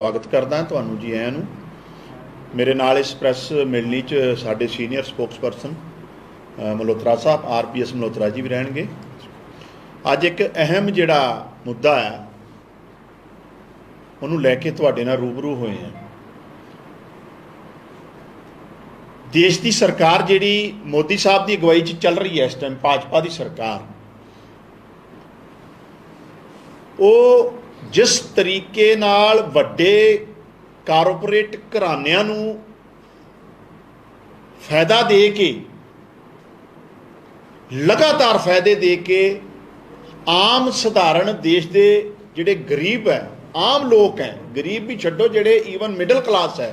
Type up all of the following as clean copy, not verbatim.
स्वागत करदा तुहानूं जी आयां नूं। मेरे नाल इस प्रैस मिलनी च साडे सीनियर स्पोक्सपर्सन मल्होत्रा साहब RPS मल्होत्रा जी भी रहणगे। अज एक अहम जिहड़ा मुद्दा है उहनूं लैके तुहाडे नाल रूबरू होए हैं। देश की सरकार जिहड़ी मोदी साहब की अगवाई च चल रही है इस टाइम, भाजपा की सरकार, वो जिस तरीके नाल वड्डे कारपोरेट घरानिਆਂ ਨੂੰ फायदा दे के, लगातार फायदे दे के आम सधारण देश के जिहड़े गरीब है, आम लोग हैं, गरीब भी छड्डो, जिहड़े ईवन मिडल क्लास है,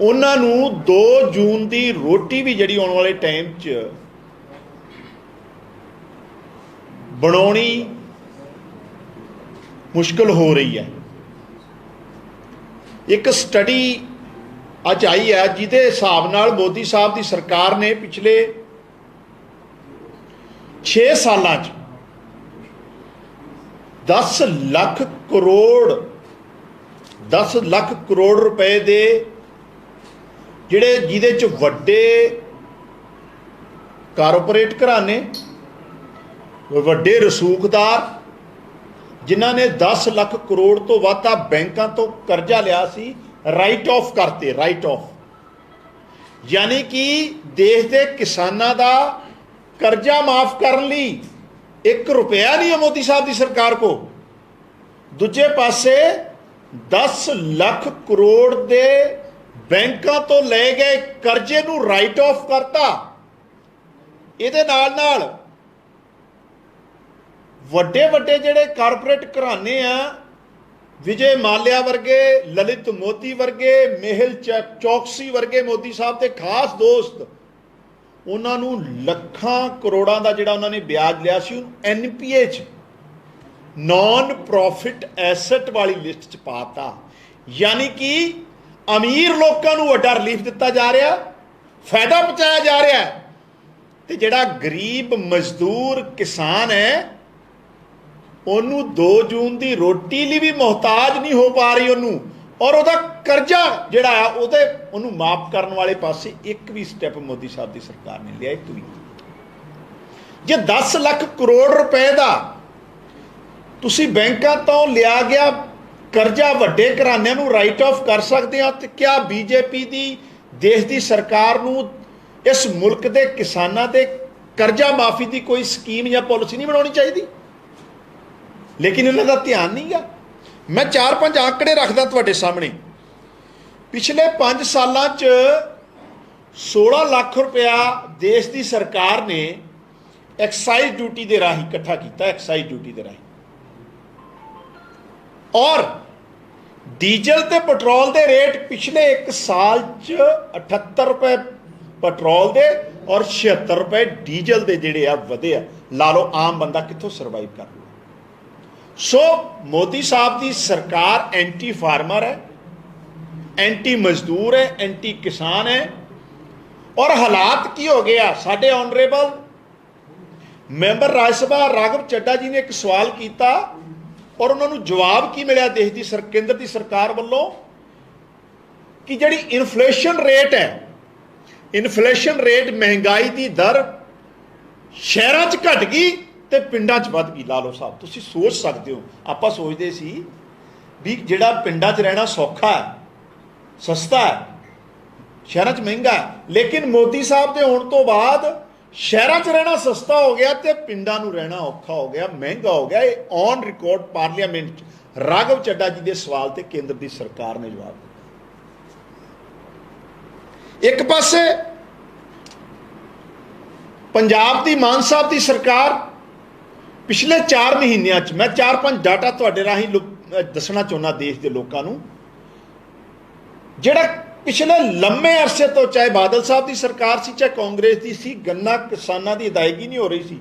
उन्हां नूं 2 जून की रोटी भी जिहड़ी आउण वाले टाइम च बनाउणी मुश्किल हो रही है। एक स्टडी अज आई है जिहदे हिसाब नाल मोदी साहब की सरकार ने पिछले 6 सालां च 10 लाख करोड़ रुपए दे जिहड़े जिहदे च वड्डे कारपोरेट घराने, वड्डे रसूखदार जिन्हां ने 10 लाख करोड़ तो वध बैंकों तो करजा लिया सी, राइट ऑफ करते, राइट ऑफ, यानी कि देश के किसानों का करजा माफ करने लई 1 रुपया नहीं है मोदी साहब की सरकार को। दूजे पासे 10 लाख करोड़ के बैंकों तो ले गए करजे नूं राइट ऑफ करता। इहदे नाल नाल वड्डे वड्डे जिहड़े कारपोरेट घराने आ, विजय माल्या वर्गे, ललित मोदी वर्गे, मेहुल चौकसी वर्गे मोदी साहब के खास दोस्त, उन्होंने लखां करोड़ों का जिहड़ा उन्होंने ब्याज लिया सी NPA च, नॉन प्रॉफिट एसेट वाली लिस्ट च पाता। यानी कि अमीर लोगों को वड्डा रिलीफ दिता जा रहा, फायदा पहुँचाया जा रहा है, तो जिहड़ा गरीब मजदूर किसान है ਉਹਨੂੰ 2 जून की रोटी ਲਈ भी मोहताज नहीं हो पा रही ਉਹਨੂੰ, और ਉਹਦਾ ਕਰਜ਼ਾ ਜਿਹੜਾ ਆ ਉਹਨੂੰ ਮਾਫ ਕਰਨ ਵਾਲੇ ਪਾਸੇ ਇੱਕ ਵੀ ਸਟੈਪ ਮੋਦੀ ਸਾਹਿਬ ਦੀ ਸਰਕਾਰ ਨੇ ਲਿਆ। ਇੱਕ ਵੀ ਜੇ 10 ਲੱਖ ਕਰੋੜ ਰੁਪਏ ਦਾ ਤੁਸੀਂ ਬੈਂਕਾਂ ਤੋਂ ਲਿਆ ਗਿਆ ਕਰਜ਼ਾ ਵੱਡੇ ਘਰਾਣਿਆਂ ਨੂੰ ਰਾਈਟ ਆਫ ਕਰ ਸਕਦੇ ਆ, ਤੇ ਕਿਆ BJP ਦੀ ਦੇਸ਼ ਦੀ ਸਰਕਾਰ ਨੂੰ ਇਸ ਮੁਲਕ ਦੇ ਕਿਸਾਨਾਂ ਦੇ ਕਰਜ਼ਾ ਮਾਫੀ ਦੀ ਕੋਈ ਸਕੀਮ ਜਾਂ ਪਾਲਿਸੀ नहीं बनानी चाहिए? लेकिन इन्हों ध्यान नहीं गा। मैं 4-5 आंकड़े रखदा तुहाडे सामने। पिछले 5 सालों च 16 लाख रुपया देश की सरकार ने एक्साइज ड्यूटी के राही इकट्ठा किया, एक्साइज ड्यूटी के राही, और डीजल ते पेट्रोल के रेट पिछले 1 साल च 78 रुपए पेट्रोल के और 76 रुपए डीजल के जिहड़े आ वधे आ। ला लो आम बंदा कित्थों सरवाइव कर। सो मोदी साहब की सरकार एंटी फार्मर है, एंटी मजदूर है, एंटी किसान है। और हालात की हो गया, साडे ऑनरेबल मैंबर राज्यसभा राघव चड्डा जी ने एक सवाल किया और उन्होंने जवाब की मिला देश की केंद्र की सरकार वालों कि जिहड़ी इन्फ्लेशन रेट है, इन्फ्लेशन रेट महंगाई की दर शहरों च घट गई तो पिंडां च वध गई। ला लो साहब, तुसीं सोच सकते हो, आपां सोचते सी भी जिहड़ा पिंडां च रहना सौखा है, सस्ता है, शहरों च महंगा है, लेकिन मोदी साहब के होने तो बाद शहरों च रहना सस्ता हो गया तो पिंडां नूं रहना औखा हो गया, महंगा हो गया। ये ऑन रिकॉर्ड पार्लीमेंट राघव चड्डा जी के सवाल ते केंद्र की सरकार ने जवाब दिया। एक पासे पंजाब की मान साहब की सरकार पिछले 4 महीनों मैं 4-5 डाटा तुहाडे राही दसना चाहुंदा देश के लोगों को, जिहड़ा पिछले लंबे अरसे तो चाहे बादल साहब की सरकार सी चाहे कांग्रेस की सी, गन्ना किसानों की अदायगी नहीं हो रही सी,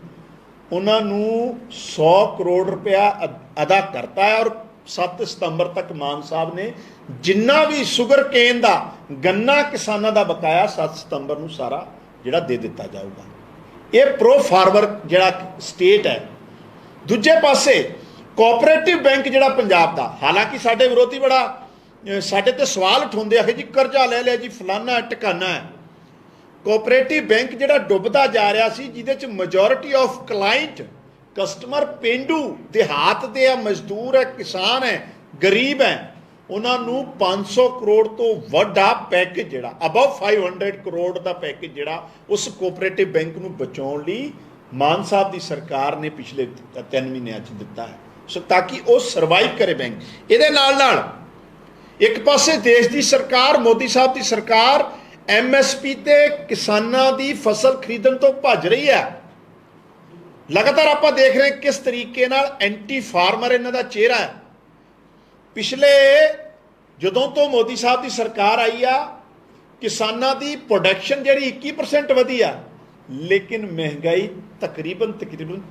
उन्होंने 100 करोड़ रुपया अदा करता है। और 7 सितंबर तक मान साहब ने जिन्ना भी शुगर केन का गन्ना किसानों का बकाया 7 सितंबर को सारा जिहड़ा दे दिता जाऊगा। ये प्रो फार्मर जिहड़ा स्टेट है। दूजे पासे ਕੋਆਪਰੇਟਿਵ ਬੈਂਕ ਜਿਹੜਾ ਪੰਜਾਬ ਦਾ, ਹਾਲਾਂਕਿ ਸਾਡੇ ਵਿਰੋਧੀ ਬੜਾ ਸਾਡੇ ਤੇ ਸਵਾਲ ਉਠਾਉਂਦੇ ਆ ਕਿ ਜੀ ਕਰਜ਼ਾ ਲੈ ਲਿਆ ਜੀ, ਫਲਾਨਾ ਟਿਕਾਣਾ ਹੈ। ਕੋਆਪਰੇਟਿਵ ਬੈਂਕ ਜਿਹੜਾ ਡੁੱਬਦਾ ਜਾ ਰਿਹਾ ਸੀ, ਜਿਹਦੇ ਚ ਮੈਜੋਰਿਟੀ ਆਫ ਕਲਾਇੰਟ ਕਸਟਮਰ ਪੇਂਡੂ ਦਿਹਾਤ ਦੇ ਆ, ਮਜ਼ਦੂਰ ਹੈ, ਕਿਸਾਨ ਹੈ, ਗਰੀਬ ਹੈ, ਉਹਨਾਂ ਨੂੰ 500 ਕਰੋੜ ਤੋਂ ਵੱਡਾ ਪੈਕੇਜ ਜਿਹੜਾ ਅਬਵ 500 ਕਰੋੜ ਦਾ ਪੈਕੇਜ ਜਿਹੜਾ ਉਸ ਕੋਆਪਰੇਟਿਵ ਬੈਂਕ ਨੂੰ ਬਚਾਉਣ ਲਈ ਮਾਨ ਸਾਹਿਬ ਦੀ ਸਰਕਾਰ ਨੇ ਪਿਛਲੇ 3 ਮਹੀਨਿਆਂ 'ਚ ਦਿੱਤਾ ਹੈ, ਸੋ ਤਾਂ ਕਿ ਉਹ ਸਰਵਾਈਵ ਕਰੇ ਬੈਂਕ। ਇਹਦੇ ਨਾਲ ਇੱਕ ਪਾਸੇ ਦੇਸ਼ ਦੀ ਸਰਕਾਰ, ਮੋਦੀ ਸਾਹਿਬ ਦੀ ਸਰਕਾਰ MSP ਤੇ ਕਿਸਾਨਾਂ ਦੀ ਫਸਲ ਖਰੀਦਣ ਤੋਂ ਭੱਜ ਰਹੀ ਹੈ। ਲਗਾਤਾਰ ਆਪਾਂ ਦੇਖ ਰਹੇ ਕਿਸ ਤਰੀਕੇ ਨਾਲ ਐਂਟੀ ਫਾਰਮਰ ਇਹਨਾਂ ਦਾ ਚਿਹਰਾ ਹੈ। ਪਿਛਲੇ ਜਦੋਂ ਤੋਂ ਮੋਦੀ ਸਾਹਿਬ ਦੀ ਸਰਕਾਰ ਆਈ ਆ, ਕਿਸਾਨਾਂ ਦੀ ਪ੍ਰੋਡਕਸ਼ਨ ਜਿਹੜੀ 21% ਵਧੀ ਆ, ਲੇਕਿਨ ਮਹਿੰਗਾਈ ਤਕਰੀਬਨ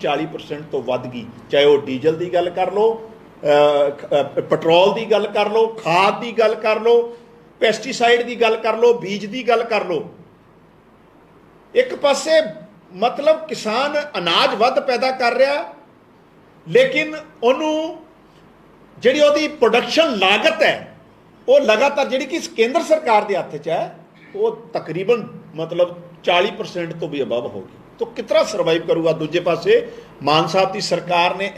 40% ਤੋਂ ਵੱਧ ਗਈ। ਚਾਹੇ ਉਹ ਡੀਜ਼ਲ ਦੀ ਗੱਲ ਕਰ ਲਓ, ਪੈਟਰੋਲ ਦੀ ਗੱਲ ਕਰ ਲਓ, ਖਾਦ ਦੀ ਗੱਲ ਕਰ ਲਓ, ਪੈਸਟੀਸਾਈਡ ਦੀ ਗੱਲ ਕਰ ਲਓ, ਬੀਜ ਦੀ ਗੱਲ ਕਰ ਲਓ। ਇੱਕ ਪਾਸੇ ਮਤਲਬ ਕਿਸਾਨ ਅਨਾਜ ਵੱਧ ਪੈਦਾ ਕਰ ਰਿਹਾ, ਲੇਕਿਨ ਉਹਨੂੰ ਜਿਹੜੀ ਉਹਦੀ ਪ੍ਰੋਡਕਸ਼ਨ ਲਾਗਤ ਹੈ ਉਹ ਲਗਾਤਾਰ ਜਿਹੜੀ ਕਿ ਕੇਂਦਰ ਸਰਕਾਰ ਦੇ ਹੱਥ 'ਚ ਹੈ, ਉਹ ਤਕਰੀਬਨ ਮਤਲਬ 40% ਤੋਂ ਵੀ ਅਬਵ ਹੋ ਗਈ। ਤਾਂ ਕਿਤਨਾ ਸਰਵਾਈਵ ਕਰੂਗਾ। ਦੂਜੇ ਪਾਸੇ ਮਾਨ ਸਾਹਿਬ ਦੀ ਸਰਕਾਰ ਨੇ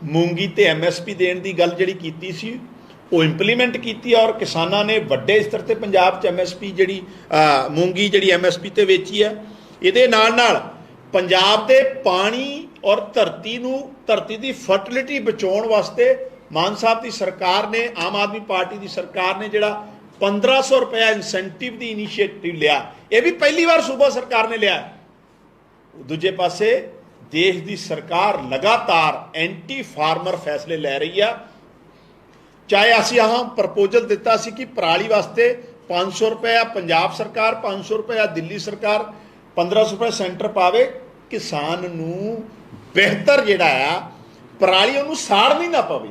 ਮੂੰਗੀ ਤੇ MSP ਦੇਣ ਦੀ ਗੱਲ ਜਿਹੜੀ ਕੀਤੀ ਸੀ ਉਹ ਇੰਪਲੀਮੈਂਟ ਕੀਤੀ, ਔਰ ਕਿਸਾਨਾਂ ਨੇ ਵੱਡੇ ਸਤਰ ਤੇ ਪੰਜਾਬ 'ਚ MSP ਜਿਹੜੀ ਮੂੰਗੀ ਜਿਹੜੀ MSP ਤੇ ਵੇਚੀ ਹੈ। ਇਹਦੇ ਨਾਲ ਪੰਜਾਬ ਦੇ ਪਾਣੀ ਔਰ ਧਰਤੀ ਦੀ ਫਰਟੀਲਿਟੀ ਬਚਾਉਣ ਵਾਸਤੇ ਮਾਨ ਸਾਹਿਬ ਦੀ ਸਰਕਾਰ ਨੇ, ਆਮ ਆਦਮੀ ਪਾਰਟੀ ਦੀ ਸਰਕਾਰ ਨੇ ਜਿਹੜਾ 1500 ਰੁਪਇਆ ਇਨਸੈਂਟਿਵ ਦੀ ਇਨੀਸ਼ੀਏਟਿਵ ਲਿਆ, ਇਹ ਵੀ ਪਹਿਲੀ ਵਾਰ ਸੂਬਾ ਸਰਕਾਰ ਨੇ ਲਿਆ। ਦੂਜੇ ਪਾਸੇ ਦੇਸ਼ ਦੀ ਸਰਕਾਰ ਲਗਾਤਾਰ ਐਂਟੀ ਫਾਰਮਰ ਫੈਸਲੇ ਲੈ ਰਹੀ ਆ। ਚਾਹੇ ਅਸੀਂ ਪ੍ਰਪੋਜ਼ਲ ਦਿੱਤਾ ਸੀ ਕਿ ਪਰਾਲੀ ਵਾਸਤੇ 500 ਰੁਪਇਆ ਪੰਜਾਬ ਸਰਕਾਰ, 500 ਰੁਪਇਆ ਦਿੱਲੀ ਸਰਕਾਰ, 1500 ਰੁਪਇਆ ਸੈਂਟਰ ਪਾਵੇ, ਕਿਸਾਨ ਨੂੰ ਬਿਹਤਰ ਜਿਹੜਾ ਆ ਪਰਾਲੀ ਉਹਨੂੰ ਸਾੜਨੀ ਨਾ ਪਵੇ,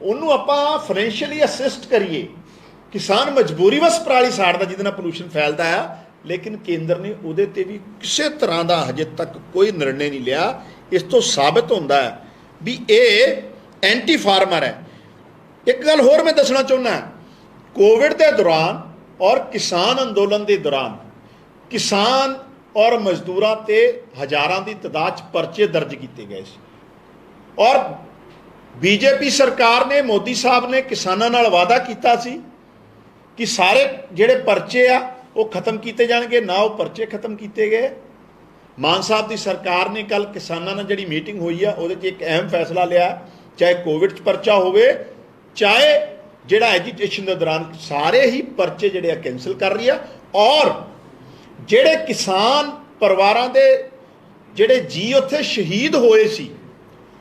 ਉਹਨੂੰ ਆਪਾਂ ਫਾਈਨੈਂਸ਼ੀਅਲੀ ਅਸਿਸਟ ਕਰੀਏ। ਕਿਸਾਨ ਮਜਬੂਰੀ ਵਸ ਪਰਾਲੀ ਸਾੜਦਾ ਜਿਹਦੇ ਨਾਲ ਪੋਲੂਸ਼ਨ ਫੈਲਦਾ ਆ, ਲੇਕਿਨ ਕੇਂਦਰ ਨੇ ਉਹਦੇ ਤੇ ਵੀ ਕਿਸੇ ਤਰ੍ਹਾਂ ਦਾ ਹਜੇ ਤੱਕ ਕੋਈ ਨਿਰਣੇ ਨਹੀਂ ਲਿਆ। ਇਸ ਤੋਂ ਸਾਬਤ ਹੁੰਦਾ ਹੈ ਵੀ ਇਹ ਐਂਟੀ ਫਾਰਮਰ ਹੈ। ਇੱਕ ਗੱਲ ਹੋਰ ਮੈਂ ਦੱਸਣਾ ਚਾਹੁੰਦਾ, ਕੋਵਿਡ ਦੇ ਦੌਰਾਨ ਔਰ ਕਿਸਾਨ ਅੰਦੋਲਨ ਦੇ ਦੌਰਾਨ ਕਿਸਾਨ ਔਰ ਮਜ਼ਦੂਰਾਂ ਤੇ ਹਜ਼ਾਰਾਂ ਦੀ ਤਾਦਾਦ 'ਚ ਪਰਚੇ ਦਰਜ ਕੀਤੇ ਗਏ ਸੀ, ਔਰ BJP ਸਰਕਾਰ ਨੇ, ਮੋਦੀ ਸਾਹਿਬ ਨੇ ਕਿਸਾਨਾਂ ਨਾਲ ਵਾਅਦਾ ਕੀਤਾ ਸੀ ਕਿ ਸਾਰੇ ਜਿਹੜੇ ਪਰਚੇ ਆ ਉਹ ਖਤਮ ਕੀਤੇ ਜਾਣਗੇ। ਨਾ ਉਹ ਪਰਚੇ ਖਤਮ ਕੀਤੇ ਗਏ। ਮਾਨ ਸਾਹਿਬ ਦੀ ਸਰਕਾਰ ਨੇ ਕੱਲ ਕਿਸਾਨਾਂ ਨਾਲ ਜਿਹੜੀ ਮੀਟਿੰਗ ਹੋਈ ਆ ਉਹਦੇ 'ਚ ਇੱਕ ਅਹਿਮ ਫੈਸਲਾ ਲਿਆ, ਚਾਹੇ ਕੋਵਿਡ 'ਚ ਪਰਚਾ ਹੋਵੇ, ਚਾਹੇ ਜਿਹੜਾ ਐਜੀਟੇਸ਼ਨ ਦੇ ਦੌਰਾਨ, ਸਾਰੇ ਹੀ ਪਰਚੇ ਜਿਹੜੇ ਆ ਕੈਂਸਲ ਕਰ ਰਹੀ ਆ। ਔਰ ਜਿਹੜੇ ਕਿਸਾਨ ਪਰਿਵਾਰਾਂ ਦੇ ਜਿਹੜੇ ਜੀ ਉੱਥੇ ਸ਼ਹੀਦ ਹੋਏ ਸੀ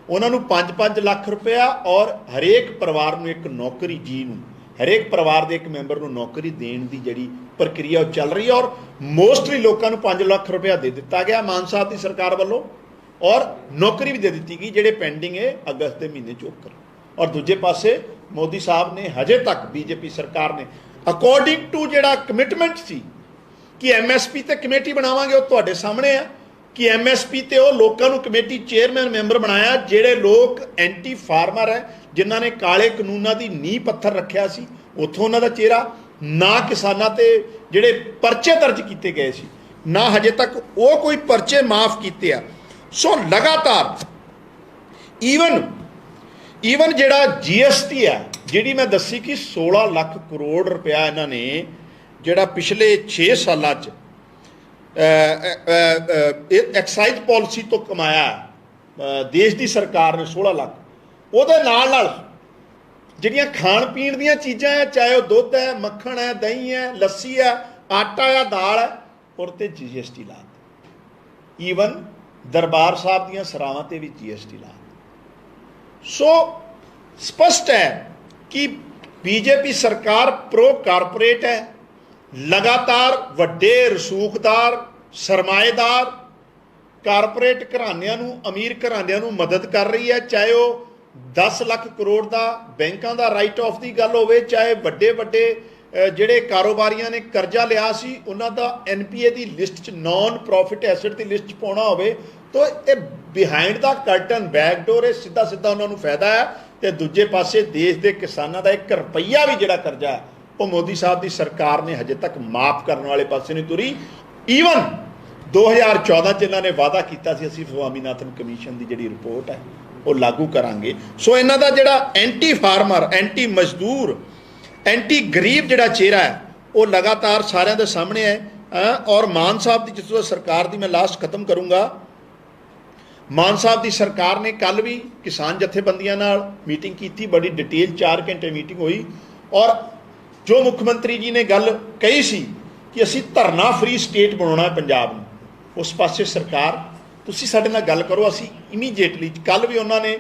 ਉਹਨਾਂ ਨੂੰ 5-5 ਲੱਖ ਰੁਪਇਆ ਔਰ ਹਰੇਕ ਪਰਿਵਾਰ ਨੂੰ ਇੱਕ ਨੌਕਰੀ, ਜੀ ਨੂੰ ਹਰੇਕ ਪਰਿਵਾਰ ਦੇ ਇੱਕ ਮੈਂਬਰ ਨੂੰ ਨੌਕਰੀ ਦੇਣ ਦੀ ਜਿਹੜੀ ਪ੍ਰਕਿਰਿਆ ਉਹ ਚੱਲ ਰਹੀ ਹੈ। ਔਰ ਮੋਸਟਲੀ ਲੋਕਾਂ ਨੂੰ 5 ਲੱਖ ਰੁਪਇਆ ਦੇ ਦਿੱਤਾ ਗਿਆ ਮਾਨ ਸਾਹਿਬ ਦੀ ਸਰਕਾਰ ਵੱਲੋਂ, ਔਰ ਨੌਕਰੀ ਵੀ ਦੇ ਦਿੱਤੀ ਗਈ ਜਿਹੜੇ ਪੈਂਡਿੰਗ ਹੈ ਅਗਸਤ ਦੇ ਮਹੀਨੇ 'ਚ ਉਹ ਕਰਨ। ਔਰ ਦੂਜੇ ਪਾਸੇ ਮੋਦੀ ਸਾਹਿਬ ਨੇ ਹਜੇ ਤੱਕ BJP ਸਰਕਾਰ ਨੇ ਅਕੋਰਡਿੰਗ ਟੂ ਜਿਹੜਾ ਕਮਿਟਮੈਂਟ ਸੀ ਕਿ MSP ਤੇ ਕਮੇਟੀ ਬਣਾਵਾਂਗੇ, ਉਹ ਤੁਹਾਡੇ ਸਾਹਮਣੇ ਆ ਕਿ MSP ਤੇ ਉਹ ਲੋਕਾਂ ਨੂੰ ਕਮੇਟੀ ਚੇਅਰਮੈਨ ਮੈਂਬਰ ਬਣਾਇਆ ਜਿਹੜੇ ਲੋਕ ਐਂਟੀ ਫਾਰਮਰ ਹੈ, ਜਿਨ੍ਹਾਂ ਨੇ ਕਾਲੇ ਕਾਨੂੰਨਾਂ ਦੀ ਨੀਂਹ ਪੱਥਰ ਰੱਖਿਆ ਸੀ। ਉੱਥੋਂ ਉਹਨਾਂ ਦਾ ਚਿਹਰਾ ਨਾ ਕਿਸਾਨਾਂ ਤੇ ਜਿਹੜੇ ਪਰਚੇ ਦਰਜ ਕੀਤੇ ਗਏ ਸੀ, ਨਾ ਹਜੇ ਤੱਕ ਉਹ ਕੋਈ ਪਰਚੇ ਮਾਫ ਕੀਤੇ ਆ। ਸੋ ਲਗਾਤਾਰ ਈਵਨ ਜਿਹੜਾ GST ਹੈ, ਜਿਹੜੀ ਮੈਂ ਦੱਸੀ ਕਿ 16 ਲੱਖ ਕਰੋੜ ਰੁਪਇਆ ਇਹਨਾਂ ਨੇ ਜਿਹੜਾ ਪਿਛਲੇ 6 ਸਾਲਾਂ 'ਚ ਐਕਸਾਈਜ਼ ਪਾਲਿਸੀ ਤੋਂ ਕਮਾਇਆ ਦੇਸ਼ ਦੀ ਸਰਕਾਰ ਨੇ 16 ਲੱਖ। ਉਹਦੇ ਨਾਲ ਜਿਹੜੀਆਂ ਖਾਣ ਪੀਣ ਦੀਆਂ ਚੀਜ਼ਾਂ ਹੈ, ਚਾਹੇ ਉਹ ਦੁੱਧ ਹੈ, ਮੱਖਣ ਹੈ, ਦਹੀਂ ਹੈ, ਲੱਸੀ ਹੈ, ਆਟਾ ਹੈ, ਦਾਲ ਹੈ, ਉਹਦੇ ਤੇ GST ਲਾ ਦਿੱਤੀ। ਈਵਨ ਦਰਬਾਰ ਸਾਹਿਬ ਦੀਆਂ ਸਰਾਵਾਂ ਤੇ ਵੀ GST ਲਾ ਦਿੱਤੀ। ਸੋ ਸਪਸ਼ਟ ਹੈ ਕਿ BJP ਸਰਕਾਰ ਪ੍ਰੋ ਕਾਰਪੋਰੇਟ ਹੈ। ਲਗਾਤਾਰ ਵੱਡੇ ਰਸੂਖਦਾਰ, ਸਰਮਾਏਦਾਰ ਕਾਰਪੋਰੇਟ ਘਰਾਣਿਆਂ ਨੂੰ, ਅਮੀਰ ਘਰਾਣਿਆਂ ਨੂੰ ਮਦਦ ਕਰ ਰਹੀ ਹੈ, ਚਾਹੇ ਉਹ 10 ਲੱਖ ਕਰੋੜ ਦਾ ਬੈਂਕਾਂ ਦਾ ਰਾਈਟ ਆਫ ਦੀ ਗੱਲ ਹੋਵੇ, ਚਾਹੇ ਵੱਡੇ ਜਿਹੜੇ ਕਾਰੋਬਾਰੀਆਂ ਨੇ ਕਰਜ਼ਾ ਲਿਆ ਸੀ ਉਹਨਾਂ ਦਾ NPA ਦੀ ਲਿਸਟ 'ਚ, ਨਾਨ ਪ੍ਰੋਫਿਟ ਐਸਟ ਦੀ ਲਿਸਟ 'ਚ ਪਾਉਣਾ ਹੋਵੇ, तो ये बिहाइंड द कर्टन बैकडोर सीधा सीधा उन्होंने फायदा है। तो दूजे पासे देश के किसानों का 1 रुपया भी जिहड़ा करजा है वो मोदी साहब की सरकार ने हजे तक माफ़ करने वाले पासे नहीं तुरी। ईवन 2014 च इन्होंने वादा किया सी असीं स्वामीनाथन कमीशन की जिहड़ी रिपोर्ट है वो लागू करांगे। सो इन्हां दा जिहड़ा एंटी फार्मर, एंटी मजदूर, एंटी गरीब जिहड़ा चेहरा है वो लगातार सारिਆਂ ਦੇ सामने है। और मान साहब की जिस सरकार की मैं लास्ट खत्म करूँगा, मान साहब की सरकार ने कल भी किसान जथेबंदियों नाल मीटिंग की, बड़ी डिटेल 4 घंटे मीटिंग हुई। और जो मुख्यमंत्री जी ने गल कही सी कि असी धरना फ्री स्टेट बनाना है पंजाब में, उस पासे सरकार तुसी साडे नाल गल करो, असी इमीजिएटली। कल भी उन्होंने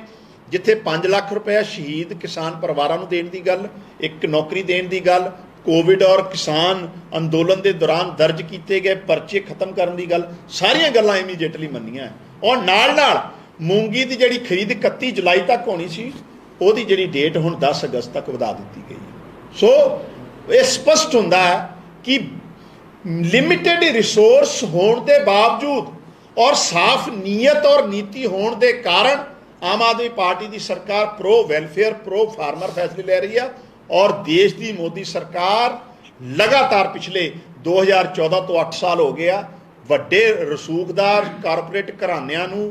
जिथे 5 लाख रुपया शहीद किसान परिवारों को देने की गल, एक नौकरी देने की गल, कोविड और किसान अंदोलन के दौरान दर्ज किए गए परचे खत्म करने की गल, सारिया गल्लां इमीजिएटली मनियां। और नाल मूंगी की जिहड़ी खरीद 31 जुलाई तक होनी सी, उहदी जिहड़ी डेट हुण 10 अगस्त तक वधा दी गई। सो ये स्पष्ट हुंदा है कि लिमिटेड रिसोर्स होने के बावजूद और साफ नीयत और नीति होने के कारण आम आदमी पार्टी की सरकार प्रो वैलफेयर, प्रो फार्मर फैसले ले रही है। और देश की मोदी सरकार लगातार पिछले 2014 तो 8 साल हो गया वड्डे रसूखदार कारपोरेट घरानिਆਂ ਨੂੰ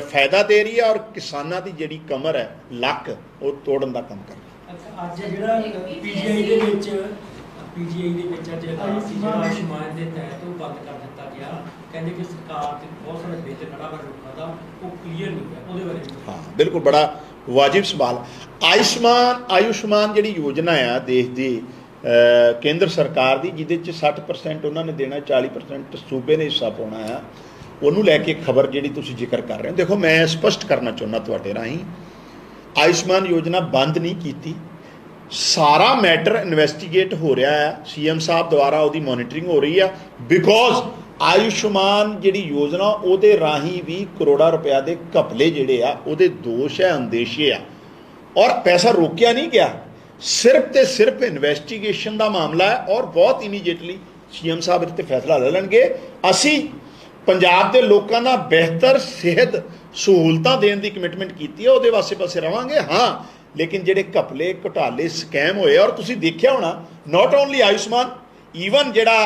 फायदा दे रही है और किसानों की जिहड़ी कमर है लक वो तोड़न का काम कर रही है। अच्छा, अज जिहड़ा पीजीआई ਦੇ ਵਿੱਚ ਅੱਜ आयुष्मान ਦੇ तहत ਉਹ ਬੰਦ ਕਰ ਦਿੱਤਾ ਗਿਆ, ਕਹਿੰਦੇ कि सरकार ਤੇ बहुत सारे बिल खड़ा ਵਾ ਲੋਕਾਂ ਦਾ, ਉਹ क्लीयर नहीं है ਉਹਦੇ ਬਾਰੇ। हाँ बिल्कुल, बड़ा वाजिब सवाल। आयुष्मान जिहड़ी योजना आ देश की केंद्र सरकार की, जिहदे 60% उन्होंने देना, 40% सूबे ने हिस्सा पाना है, उन्होंने लैके खबर जिहड़ी तुसीं जिक्र कर रहे हो। देखो मैं स्पष्ट करना चाहुंदा तुहाडे राहीं, आयुष्मान योजना बंद नहीं की, सारा मैटर इन्वेस्टिगेट हो रहा है, सीएम साहब द्वारा उसकी मॉनिटरिंग हो रही है। बिकॉज आयुष्मान जिहड़ी योजना उहदे राहीं भी करोड़ां रुपया के घपले जिहड़े आ उहदे दोष है, अंदेशे आ, और पैसा रोकिया नहीं गया, सिर्फ तो सिर्फ इन्वेस्टिगेशन का मामला है। और बहुत इमीजिएटली सीएम साहब इस ते फैसला ले लेंगे। असी पंजाब के लोगों का बेहतर सेहत सहूलतां देने की कमिटमेंट की है, उहदे वास्ते पासे रवांगे। हाँ, लेकिन जिहड़े घपले घोटाले स्कैम होए, और तुसीं देखिया होना नॉट ओनली आयुष्मान, ईवन जिहड़ा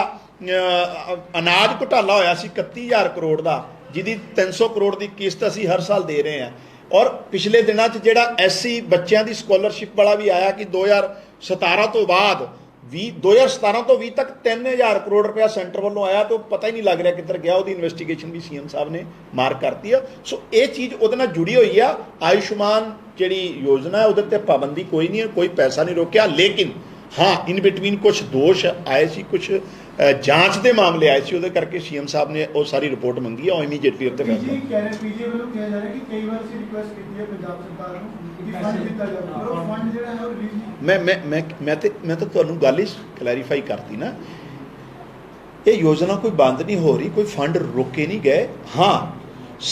अनाज घोटाला होया सी 31,000 करोड़ का, जिहदी 300 करोड़ की किस्त असीं हर साल दे रहे हैं। और पिछले दिनों जिहड़ा SC बच्चों की स्कॉलरशिप वाला भी आया कि 2017 तो बाद 2017 तो 20 तक 3,000 करोड़ रुपया सेंटर वालों आया, तो पता ही नहीं लग रहा किधर गया। उसकी इन्वेस्टिगेशन भी सीएम साहब ने मार करती है। सो ये चीज़ उहदे नाल जुड़ी हुई है। आयुष्मान जिहड़ी योजना है उहदे ते पाबंदी कोई नहीं है, कोई पैसा नहीं रोकिया। लेकिन हाँ, इन बिटवीन कुछ दोष आए सी, कुछ जांच के मामले आए सी, उहदे करके सीएम साहब ने वो सारी रिपोर्ट मंगी है और इमीजिएटली उत्ते फैसला। मैं तो तुहानूं गल ही क्लैरीफाई करती ना, ये योजना कोई बंद नहीं हो रही, कोई फंड रोके नहीं गए। हाँ,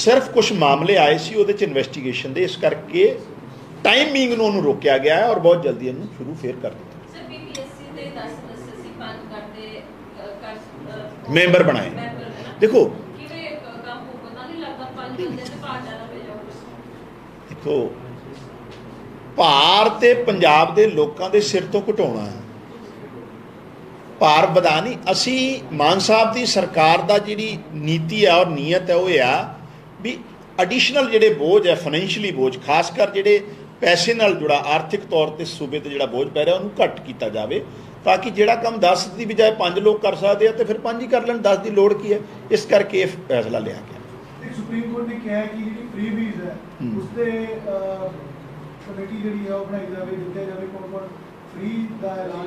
सिर्फ कुछ मामले आए सी उहदे च इन्वेस्टिगेशन दे, इस करके टाइमिंग नूं उहनूं रोकिया गया है और बहुत जल्दी इहनूं शुरू फिर कर दित्ता। मैंबर बनाए। देखो देखो भार ते पंजाब दे लोकां दे सिर तो घटाउणा है, भार वधा नहीं। असी मान साहब की सरकार दा जिहड़ी नीति है और नीयत है वो आ भी एडिशनल जिहड़े बोझ है, फाइनैंशियली बोझ, खासकर जिहड़े पैसे नाल जुड़ा आर्थिक तौर पर सूबे ते जिहड़ा बोझ पै रहा उन्होंने घट किया जाए, ताकि जिहड़ा काम 10 की बजाय 5 लोग कर सकते हैं तो फिर 5 ही कर लें, 10 की लोड़ की है। इस करके फैसला लिया गया। सुप्रीम कोर्ट ने कहा है कि फ्री वीज है उससे कमेटी जिहड़ी है वो बनाई जाए, दिते जाए, कौन फ्री दा ऐलान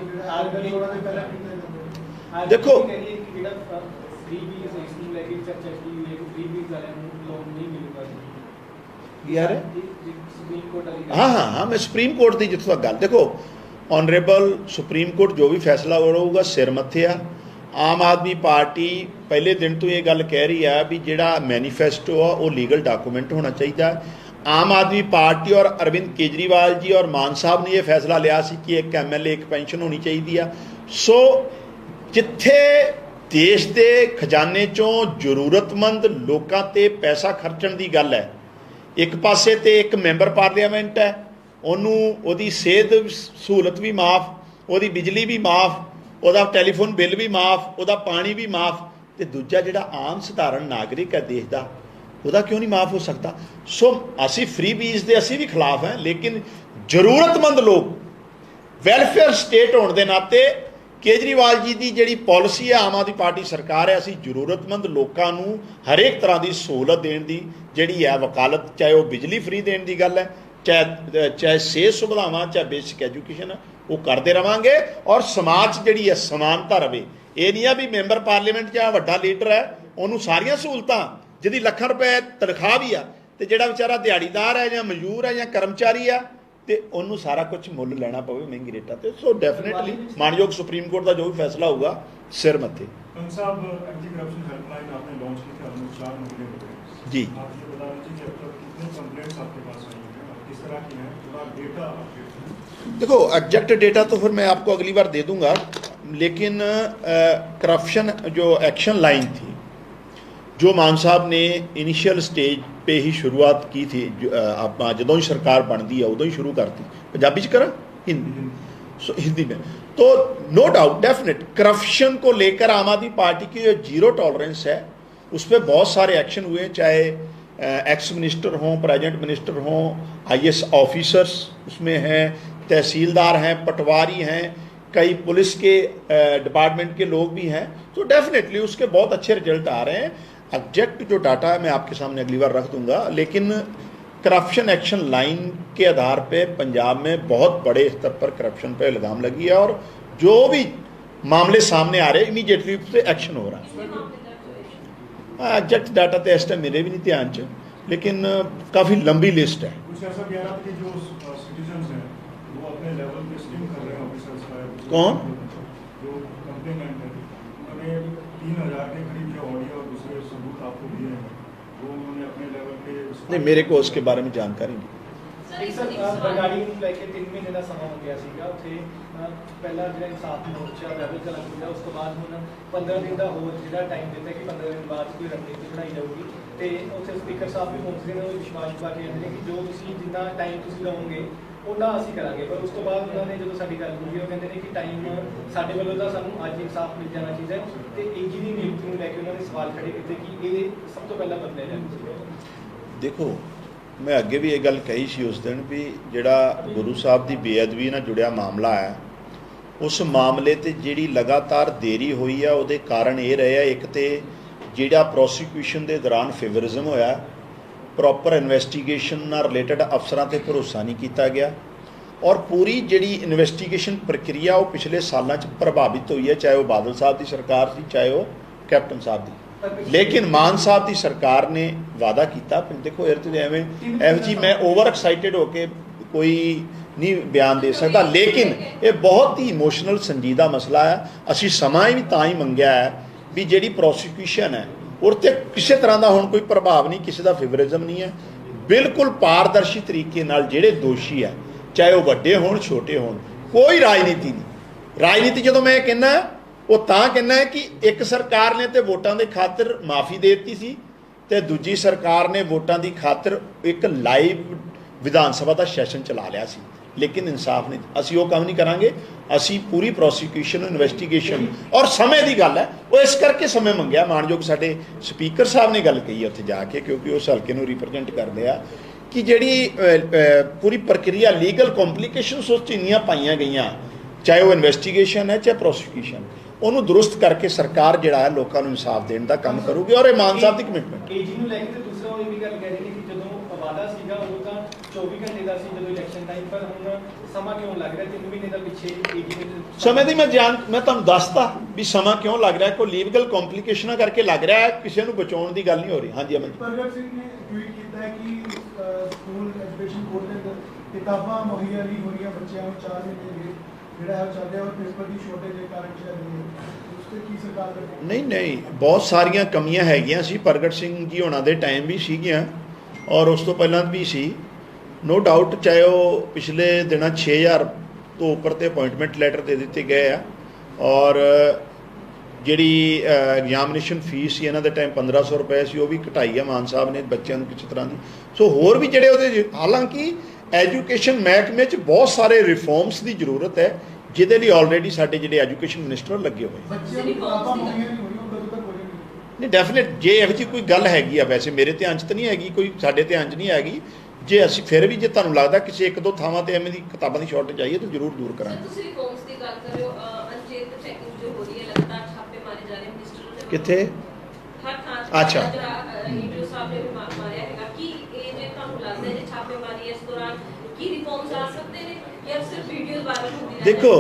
जिहड़ा दे पहले किया जाए। देखो फ्री वीज इसनूं लेके चर्चा की हुई है कि फ्री वीज वाले लोग नहीं मिलूगा यार। सुप्रीम कोर्ट वाली हाँ हाँ हाँ, मैं सुप्रीम कोर्ट की जितों तक गल, देखो ऑनरेबल सुप्रीम कोर्ट जो भी फैसला होगा सिर मत्थे आ। आम आदमी पार्टी पहले दिन तो ये गल कह रही है भी जिहड़ा मैनीफेस्टो आ वो लीगल डॉकूमेंट होना चाहिए। आम आदमी पार्टी और अरविंद केजरीवाल जी और मान साहब ने यह फैसला लिया सी कि एक MLA एक पेंशन होनी चाहिए। सो जिथे ਦੇਸ਼ ਦੇ ਖਜ਼ਾਨੇ ਚੋਂ ਜ਼ਰੂਰਤਮੰਦ ਲੋਕਾਂ ਤੇ ਪੈਸਾ ਖਰਚਣ ਦੀ ਗੱਲ ਹੈ। ਇੱਕ ਪਾਸੇ ਤੇ ਇੱਕ ਮੈਂਬਰ ਪਾਰਲੀਮੈਂਟ ਹੈ, ਉਹਨੂੰ ਉਹਦੀ ਸਿਹਤ ਸਹੂਲਤ ਵੀ ਮਾਫ, ਉਹਦੀ ਬਿਜਲੀ ਵੀ ਮਾਫ, ਉਹਦਾ ਟੈਲੀਫੋਨ ਬਿੱਲ ਵੀ ਮਾਫ, ਉਹਦਾ ਪਾਣੀ ਵੀ ਮਾਫ, ਤੇ ਦੂਜਾ ਜਿਹੜਾ ਆਮ ਸਧਾਰਨ ਨਾਗਰਿਕ ਹੈ ਦੇਸ਼ ਦਾ, ਉਹਦਾ ਕਿਉਂ ਨਹੀਂ ਮਾਫ ਹੋ ਸਕਦਾ? ਸੋ ਅਸੀਂ ਫ੍ਰੀ ਬੀਜ਼ ਦੇ ਅਸੀਂ ਵੀ ਖਿਲਾਫ ਹੈ, ਲੇਕਿਨ ਜ਼ਰੂਰਤਮੰਦ ਲੋਕ, ਵੈਲਫੇਅਰ ਸਟੇਟ ਹੋਣ ਦੇ ਨਾਤੇ ਕੇਜਰੀਵਾਲ ਜੀ ਦੀ ਜਿਹੜੀ ਪਾਲਿਸੀ ਹੈ, ਆਮ ਆਦਮੀ ਪਾਰਟੀ ਸਰਕਾਰ ਹੈ, ਅਸੀਂ ਜ਼ਰੂਰਤਮੰਦ ਲੋਕਾਂ ਨੂੰ ਹਰੇਕ ਤਰ੍ਹਾਂ ਦੀ ਸਹੂਲਤ ਦੇਣ ਦੀ ਜਿਹੜੀ ਹੈ ਵਕਾਲਤ, ਚਾਹੇ ਉਹ ਬਿਜਲੀ ਫ੍ਰੀ ਦੇਣ ਦੀ ਗੱਲ ਹੈ, ਚਾਹੇ ਸਿਹਤ ਸੁਵਿਧਾਵਾਂ, ਚਾਹੇ ਬੇਸਿਕ ਐਜੂਕੇਸ਼ਨ, ਉਹ ਕਰਦੇ ਰਵਾਂਗੇ। ਔਰ ਸਮਾਜ 'ਚ ਜਿਹੜੀ ਹੈ ਸਮਾਨਤਾ ਰਵੇ। ਇਹ ਨਹੀਂ ਆ ਵੀ ਮੈਂਬਰ ਪਾਰਲੀਮੈਂਟ ਜਾਂ ਵੱਡਾ ਲੀਡਰ ਹੈ ਉਹਨੂੰ ਸਾਰੀਆਂ ਸਹੂਲਤਾਂ, ਜਿਹਦੀ ਲੱਖਾਂ ਰੁਪਏ ਤਨਖਾਹ ਵੀ ਆ, ਤੇ ਜਿਹੜਾ ਵਿਚਾਰਾ ਦਿਹਾੜੀਦਾਰ ਹੈ ਜਾਂ ਮਜ਼ਦੂਰ ਹੈ ਜਾਂ ਕਰਮਚਾਰੀ ਆ, ਤੇ ਉਹਨੂੰ ਸਾਰਾ ਕੁਝ ਮੁੱਲ ਲੈਣਾ ਪਵੇ ਮਹਿੰਗੀ ਰੇਟਾਂ ਤੇ। ਸੋ ਡੈਫੀਨੇਟਲੀ ਮਾਨਯੋਗ ਸੁਪਰੀਮ ਕੋਰਟ ਦਾ ਜੋ ਵੀ ਫੈਸਲਾ ਹੋਊਗਾ ਸਿਰ ਮੱਥੇ। साहब एंटी करप्शन हेल्पलाइन आपने लॉन्च की थी, ऑलमोस्ट 4 महीने हो गए जी। आप ये बता दीजिए कि अब तक कितने कंप्लेंट्स आपके पास आई हैं और किस तरह की हैं, थोड़ा डेटा अपडेट। देखो एग्जैक्ट डेटा तो फिर मैं आपको अगली बार दे दूंगा, लेकिन करप्शन जो एक्शन लाइन थी, जो मान साहब ने इनिशियल स्टेज पे ही शुरुआत की थी, आप जदों ही सरकार बनती है उदों ही शुरू करती, पंजाबी च करा हिंदी में, तो नो डाउट डेफिनेट करप्शन को लेकर आम आदमी पार्टी की जो जीरो टॉलरेंस है उस पर बहुत सारे एक्शन हुए, चाहे एक्स मिनिस्टर हों, प्रेजेंट मिनिस्टर हों, IAS ऑफिसर्स उसमें हैं, तहसीलदार हैं, पटवारी हैं, कई पुलिस के डिपार्टमेंट के लोग भी हैं, तो डेफिनेटली उसके बहुत अच्छे रिजल्ट आ रहे हैं। एग्जैक्ट जो डाटा है मैं आपके सामने अगली बार रख दूंगा, लेकिन करप्शन एक्शन लाइन के आधार पे पंजाब में बहुत बड़े स्तर पर करप्शन पे लगाम लगी है, और जो भी मामले सामने आ रहे हैं इमीडिएटली उस पर एक्शन हो रहा है। एग्जैक्ट डाटा तो इस टाइम मेरे भी नहीं ध्यान च, लेकिन काफ़ी लंबी लिस्ट है। कुछ ऐसा कह रहा था कि जो सिटीजन्स हैं वो अपने लेवल पे स्टिंग कर रहे हैं ऑफिसर्स का। कौन? जो कंप्लेनेंट है उन्होंने 3000 के करीब जो ऑडियो और दूसरे सबूत आपको दिए हैं, वो उन्होंने अपने लेवल पे नहीं, मेरे को उसके बारे में जानकारी नहीं। ਸਰ ਬਰਗਾੜੀ ਨੂੰ ਲੈ ਕੇ 3 ਮਹੀਨੇ ਦਾ ਸਮਾਂ ਹੋ ਗਿਆ ਸੀਗਾ ਉੱਥੇ। ਪਹਿਲਾਂ ਜਿਹੜਾ ਇਨਸਾਫ ਮੋਰਚਾ ਲੈਵਲ ਚੱਲ ਰਿਹਾ, ਉਸ ਤੋਂ ਬਾਅਦ ਹੁਣ 15 ਦਿਨ ਦਾ ਹੋਰ ਜਿਹੜਾ ਟਾਈਮ ਦਿੱਤਾ ਕਿ 15 ਦਿਨ ਬਾਅਦ ਕੋਈ ਰਣਨੀਤੀ ਬਣਾਈ ਜਾਊਗੀ, ਤੇ ਉੱਥੇ ਸਪੀਕਰ ਸਾਹਿਬ ਵੀ ਪਹੁੰਚਦੇ ਨੇ, ਉਹ ਵਿਸ਼ਵਾਸ ਪਾ ਕੇ ਕਹਿੰਦੇ ਨੇ ਕਿ ਜੋ ਤੁਸੀਂ ਜਿੰਨਾ ਟਾਈਮ ਤੁਸੀਂ ਰਹੋਗੇ ਉਹਨਾਂ ਅਸੀਂ ਕਰਾਂਗੇ। ਪਰ ਉਸ ਤੋਂ ਬਾਅਦ ਉਹਨਾਂ ਨੇ ਜਦੋਂ ਸਾਡੀ ਗੱਲ ਹੋਈ, ਉਹ ਕਹਿੰਦੇ ਨੇ ਕਿ ਟਾਈਮ ਸਾਡੇ ਵੱਲੋਂ ਤਾਂ ਸਾਨੂੰ ਅੱਜ ਇਨਸਾਫ ਮਿਲ ਜਾਣਾ ਚਾਹੀਦਾ ਹੈ, ਤੇ AG ਦੀ ਨਿਯੁਕਤੀ ਨੂੰ ਲੈ ਕੇ ਉਹਨਾਂ ਨੇ ਸਵਾਲ ਖੜੇ ਕੀਤੇ ਕਿ ਇਹ ਸਭ ਤੋਂ ਪਹਿਲਾਂ ਬਦਲਿਆ ਜਾਵੇ। ਦੇਖੋ ਮੈਂ ਅੱਗੇ ਵੀ ਇਹ ਗੱਲ ਕਹੀ ਸੀ ਉਸ ਦਿਨ ਵੀ ਜਿਹੜਾ ਗੁਰੂ ਸਾਹਿਬ ਦੀ ਬੇਅਦਬੀ ਨਾਲ ਜੁੜਿਆ ਮਾਮਲਾ ਹੈ, ਉਸ ਮਾਮਲੇ ਤੇ ਜਿਹੜੀ ਲਗਾਤਾਰ ਦੇਰੀ ਹੋਈ ਆ ਉਹਦੇ ਕਾਰਨ ਇਹ ਰਹੇ ਆ, ਇੱਕ ਤੇ ਜਿਹੜਾ ਪ੍ਰੋਸੀਕਿਊਸ਼ਨ ਦੇ ਦੌਰਾਨ ਫੇਵਰਿਜ਼ਮ ਹੋਇਆ, ਪ੍ਰੋਪਰ ਇਨਵੈਸਟੀਗੇਸ਼ਨ ਨਾਲ ਰਿਲੇਟਡ ਅਫਸਰਾਂ ਤੇ ਭਰੋਸਾ ਨਹੀਂ ਕੀਤਾ ਗਿਆ, ਔਰ ਪੂਰੀ ਜਿਹੜੀ ਇਨਵੈਸਟੀਗੇਸ਼ਨ ਪ੍ਰਕਿਰਿਆ ਉਹ ਪਿਛਲੇ ਸਾਲਾਂ 'ਚ ਪ੍ਰਭਾਵਿਤ ਹੋਈ ਹੈ, ਚਾਹੇ ਉਹ ਬਾਦਲ ਸਾਹਿਬ ਦੀ ਸਰਕਾਰ ਸੀ, ਚਾਹੇ ਉਹ ਕੈਪਟਨ ਸਾਹਿਬ ਦੀ। ਲੇਕਿਨ ਮਾਨ ਸਾਹਿਬ ਦੀ ਸਰਕਾਰ ਨੇ ਵਾਅਦਾ ਕੀਤਾ, ਦੇਖੋ ਇਹ ਤੇ ਐਵੇਂ ਇਹੋ ਜਿਹੀ ਮੈਂ ਓਵਰ ਐਕਸਾਈਟਿਡ ਹੋ ਕੇ ਕੋਈ ਨਹੀਂ ਬਿਆਨ ਦੇ ਸਕਦਾ, ਲੇਕਿਨ ਇਹ ਬਹੁਤ ਹੀ ਇਮੋਸ਼ਨਲ ਸੰਜੀਦਾ ਮਸਲਾ ਹੈ। ਅਸੀਂ ਸਮਾਂ ਵੀ ਤਾਂ ਹੀ ਮੰਗਿਆ ਹੈ ਵੀ ਜਿਹੜੀ ਪ੍ਰੋਸੀਕਿਊਸ਼ਨ ਹੈ ਉਹ 'ਤੇ ਕਿਸੇ ਤਰ੍ਹਾਂ ਦਾ ਹੁਣ ਕੋਈ ਪ੍ਰਭਾਵ ਨਹੀਂ, ਕਿਸੇ ਦਾ ਫੇਵਰਿਜ਼ਮ ਨਹੀਂ ਹੈ, ਬਿਲਕੁਲ ਪਾਰਦਰਸ਼ੀ ਤਰੀਕੇ ਨਾਲ ਜਿਹੜੇ ਦੋਸ਼ੀ ਹੈ, ਚਾਹੇ ਉਹ ਵੱਡੇ ਹੋਣ ਛੋਟੇ ਹੋਣ, ਕੋਈ ਰਾਜਨੀਤੀ ਨਹੀਂ। ਰਾਜਨੀਤੀ ਜਦੋਂ ਮੈਂ ਕਹਿੰਦਾ ਉਹ ਤਾਂ ਕਹਿੰਦਾ ਹੈ ਕਿ ਇੱਕ ਸਰਕਾਰ ਨੇ ਤੇ ਵੋਟਾਂ ਦੇ ਖਾਤਰ ਮਾਫੀ ਦੇ ਦਿੱਤੀ ਸੀ, ਤੇ ਦੂਜੀ ਸਰਕਾਰ ਨੇ ਵੋਟਾਂ ਦੀ ਖਾਤਰ ਇੱਕ ਲਾਈਵ ਵਿਧਾਨ ਸਭਾ ਦਾ ਸੈਸ਼ਨ ਚਲਾ ਲਿਆ ਸੀ, ਲੇਕਿਨ ਇਨਸਾਫ ਨਹੀਂ। ਅਸੀਂ ਉਹ ਕੰਮ ਨਹੀਂ ਕਰਾਂਗੇ। ਅਸੀਂ ਪੂਰੀ ਪ੍ਰੋਸੀਕਿਊਸ਼ਨ, ਇਨਵੈਸਟੀਗੇਸ਼ਨ, ਔਰ ਸਮੇਂ ਦੀ ਗੱਲ ਹੈ, ਉਹ ਇਸ ਕਰਕੇ ਸਮੇਂ ਮੰਗਿਆ। ਮਾਣਯੋਗ ਸਾਡੇ ਸਪੀਕਰ ਸਾਹਿਬ ਨੇ ਗੱਲ ਕਹੀ ਉੱਥੇ ਜਾ ਕੇ, ਕਿਉਂਕਿ ਉਸ ਹਲਕੇ ਨੂੰ ਰਿਪਰੈਜ਼ੈਂਟ ਕਰਦੇ ਆ, ਕਿ ਜਿਹੜੀ ਪੂਰੀ ਪ੍ਰਕਿਰਿਆ ਲੀਗਲ ਕੰਪਲਿਕੇਸ਼ਨਸ ਉਸ 'ਚ ਇੰਨੀਆਂ ਪਾਈਆਂ ਗਈਆਂ, ਚਾਹੇ ਉਹ ਇਨਵੈਸਟੀਗੇਸ਼ਨ ਹੈ ਚਾਹੇ ਪ੍ਰੋਸੀਕਿਊਸ਼ਨ, ਉਹਨੂੰ ਦਰੁਸਤ ਕਰਕੇ ਸਰਕਾਰ ਜਿਹੜਾ ਹੈ ਲੋਕਾਂ ਨੂੰ ਇਨਸਾਫ ਦੇਣ ਦਾ ਕੰਮ ਕਰੂਗੀ, ਔਰ ਇਹ ਮਾਨ ਸਾਹਿਬ ਦੀ ਕਮਿਟਮੈਂਟ। AG ਨੂੰ ਲੈ ਕੇ ਤੇ ਦੂਸਰਾ ਉਹ ਇਹ ਵੀ ਗੱਲ ਕਹਿ ਰਹੇ ਨੇ ਕਿ ਜਦੋਂ ਵਾਅਦਾ ਸੀਗਾ ਉਦੋਂ ਤਾਂ 24 ਘੰਟੇ ਦਾ ਸੀ ਜਦੋਂ ਇਲੈਕਸ਼ਨ ਟਾਈਮ, ਪਰ ਹੁਣ ਸਮਾਂ ਕਿਉਂ ਲੱਗ ਰਿਹਾ 3 ਮਹੀਨੇ ਦਾ ਪਿੱਛੇ AG ਨੇ? ਸਮੇਂ ਦੀ ਮੈਂ ਤੁਹਾਨੂੰ ਦੱਸਤਾ ਵੀ ਸਮਾਂ ਕਿਉਂ ਲੱਗ ਰਿਹਾ, ਕੋਈ ਲੀਗਲ ਕੰਪਲਿਕੇਸ਼ਨਾਂ ਕਰਕੇ ਲੱਗ ਰਿਹਾ ਹੈ, ਕਿਸੇ ਨੂੰ ਬਚਾਉਣ ਦੀ ਗੱਲ ਨਹੀਂ ਹੋ ਰਹੀ। ਹਾਂਜੀ ਅਮਨ ਜੀ। ਪ੍ਰਗਟ ਸਿੰਘ ਨੇ ਟਵੀਟ ਕੀਤਾ ਹੈ ਕਿ ਸਕੂਲ ਐਜੂਕੇਸ਼ਨ ਬੋਰਡ ਦੇ ਅੰਦਰ ਕਿਤਾਬਾਂ ਮੁਹੱਈਆ ਨਹੀਂ ਹੋ ਰਹੀਆਂ ਬੱਚਿਆਂ ਨੂੰ, 4 ਮਹੀਨੇ ਜਿਹੜਾ ਹੈ ਚੱਲ ਰਿਹਾ, ਔਰ ਪੇਪਰ ਦੀ ਸ਼ੋਰਟੇਜ ਦੇ ਕਾਰਨ ਚੱਲ ਰਹੀ ਹੈ। ਉਸ ਤੇ ਕੀ ਸਰਕਾਰ ਕਰ? ਨਹੀਂ, ਬਹੁਤ ਸਾਰੀਆਂ ਕਮੀਆਂ ਹੈਗੀਆਂ ਸੀ, ਪ੍ਰਗਟ ਸਿੰਘ ਜੀ ਹੋਣਾ ਦੇ ਟਾਈਮ ਵੀ ਸੀਗੀਆਂ, ਔਰ ਉਸ ਤੋਂ ਪਹਿਲਾਂ ਵੀ ਸੀ, ਨੋ ਡਾਊਟ। ਚਾਹੇ ਉਹ ਪਿਛਲੇ ਦਿਨਾਂ 6000 ਤੋਂ ਉੱਪਰ ਤੇ ਅਪਾਇੰਟਮੈਂਟ ਲੈਟਰ ਦੇ ਦਿੱਤੇ ਗਏ ਆ, ਔਰ ਜਿਹੜੀ ਐਗਜ਼ਾਮੀਨੇਸ਼ਨ ਫੀਸ ਸੀ ਇਹਨਾਂ ਦੇ ਟਾਈਮ 1500 ਰੁਪਏ ਸੀ, ਉਹ ਵੀ ਘਟਾਈ ਹੈ ਮਾਨ ਸਾਹਿਬ ਨੇ ਬੱਚਿਆਂ ਨੂੰ ਕਿਸੇ ਤਰ੍ਹਾਂ ਦੀ। ਸੋ ਹੋਰ ਵੀ ਜਿਹੜੇ ਉਹਦੇ, ਹਾਲਾਂਕਿ ਐਜੂਕੇਸ਼ਨ ਮਹਿਕਮੇ 'ਚ ਬਹੁਤ ਸਾਰੇ ਰਿਫਾਰਮਸ ਦੀ ਜ਼ਰੂਰਤ ਹੈ, ਜਿਹਦੇ ਲਈ ਆਲਰੇਡੀ ਸਾਡੇ ਜਿਹੜੇ ਐਜੂਕੇਸ਼ਨ ਮਿਨਿਸਟਰ ਲੱਗੇ ਹੋਏ। ਬੱਚਿਆਂ ਨੂੰ ਕਿਤਾਬਾਂ ਮੁਹੱਈਆ ਨਹੀਂ ਹੋਈਆਂ, ਕਦੋਂ ਤੱਕ ਹੋ ਜਾਣਗੀਆਂ? ਨਹੀਂ, ਡੈਫੀਨੇਟ ਜੇ ਇਹੋ ਜਿਹੀ ਕੋਈ ਗੱਲ ਹੈਗੀ ਆ, ਵੈਸੇ ਮੇਰੇ ਧਿਆਨ 'ਚ ਤਾਂ ਨਹੀਂ ਹੈਗੀ, ਕੋਈ ਸਾਡੇ ਧਿਆਨ 'ਚ ਨਹੀਂ ਹੈਗੀ। ਜੇ ਅਸੀਂ ਫਿਰ ਵੀ ਜੇ ਤੁਹਾਨੂੰ ਲੱਗਦਾ ਕਿਸੇ ਇੱਕ ਦੋ ਥਾਵਾਂ ਤੇ ਐਵੇਂ ਦੀ ਕਿਤਾਬਾਂ ਦੀ ਸ਼ਾਰਟੇਜ ਆਈ ਹੈ ਤਾਂ ਜ਼ਰੂਰ ਦੂਰ ਕਰਾਂਗੇ। ਤੁਸੀਂ ਰਿਫਾਰਮਸ ਦੀ ਗੱਲ ਕਰ ਰਹੇ ਹੋ, ਅਨਚੇਤ ਚੈਕਿੰਗ ਜੋ ਹੋ ਰਹੀ ਹੈ, ਲਗਾਤਾਰ ਛਾਪੇ ਮਾਰੇ ਜਾ ਰਹੇ ਨੇ ਮਿਨਿਸਟਰ ਦੇ ਕਿੱਥੇ? ਹਰ ਥਾਂ ਅੱਛਾ। ਈਡੀਓ ਸਾਹਿਬ ਨੇ ਵੀ ਮਾਰਿਆ ਹੈਗਾ ਕਿ ਇਹ ਜੇ ਤੁਹਾਨੂੰ ਲੱਗਦਾ ਹੈ ਜੇ ਛਾਪੇ ਮਾਰੀ ਇਸ ਦੌਰਾਨ ਕੀ ਰਿਫਾਰਮਸ ਆ ਸਕਦੇ ਨੇ ਜਾਂ ਸਿਰਫ ਵੀਡੀਓ ਵਾਇਰਲ ਹੁੰਦੀ ਰਹਿ ਦੇਖੋ